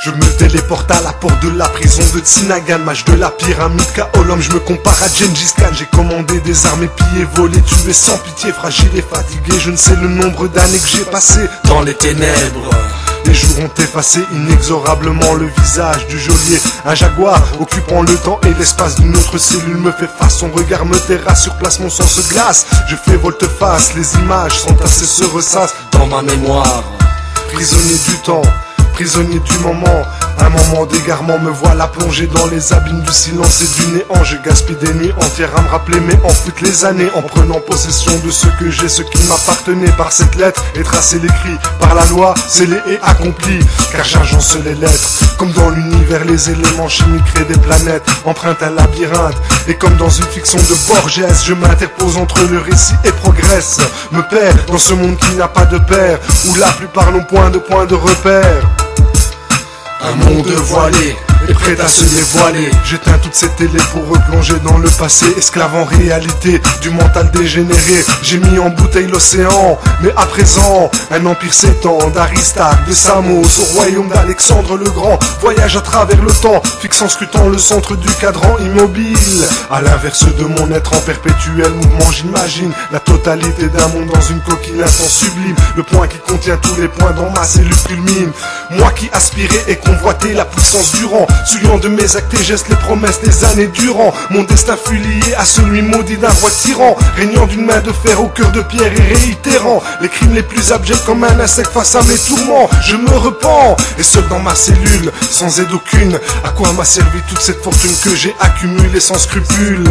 Je me téléporte à la porte de la prison de Tsinagan, match de la pyramide Kaolom, je me compare à Gengis Khan. J'ai commandé des armes et pillé, volé, tué sans pitié, fragile et fatigué. Je ne sais le nombre d'années que j'ai passé dans les ténèbres. Les jours ont effacé inexorablement le visage du geôlier. Un jaguar occupant le temps et l'espace d'une autre cellule me fait face. Son regard me terrasse, sur place mon sang se glace. Je fais volte-face, les images sans tasser se ressassent dans ma mémoire. Prisonnier du temps, prisonnier du moment, un moment d'égarement me voilà plongé dans les abîmes du silence et du néant. Je gaspille des nuits entières à me rappeler mais enfoute les années en prenant possession de ce que j'ai, ce qui m'appartenait par cette lettre et tracer l'écrit par la loi, scellé et accompli. Car j'agence les lettres, comme dans l'univers les éléments chimiques créent des planètes, empruntent un labyrinthe. Et comme dans une fiction de Borges, je m'interpose entre le récit et progresse. Me perds dans ce monde qui n'a pas de père, où la plupart n'ont point de repère. Un monde voilé est prêt à se dévoiler. J'éteins toutes ces télés pour replonger dans le passé. Esclave en réalité du mental dégénéré. J'ai mis en bouteille l'océan, mais à présent un empire s'étend. D'Aristarque, de Samos au royaume d'Alexandre le Grand. Voyage à travers le temps, fixant scrutant le centre du cadran immobile. À l'inverse de mon être en perpétuel mouvement, j'imagine la totalité d'un monde dans une coquille, un temps sublime. Le point qui contient tous les points dans ma cellule culmine. Moi qui aspirais et convoitais la puissance du rang, souillant de mes actes et gestes les promesses des années durant. Mon destin fut lié à celui maudit d'un roi tyran, régnant d'une main de fer au cœur de pierre et réitérant les crimes les plus abjects comme un insecte face à mes tourments. Je me repens, et seul dans ma cellule, sans aide aucune. À quoi m'a servi toute cette fortune que j'ai accumulée sans scrupule?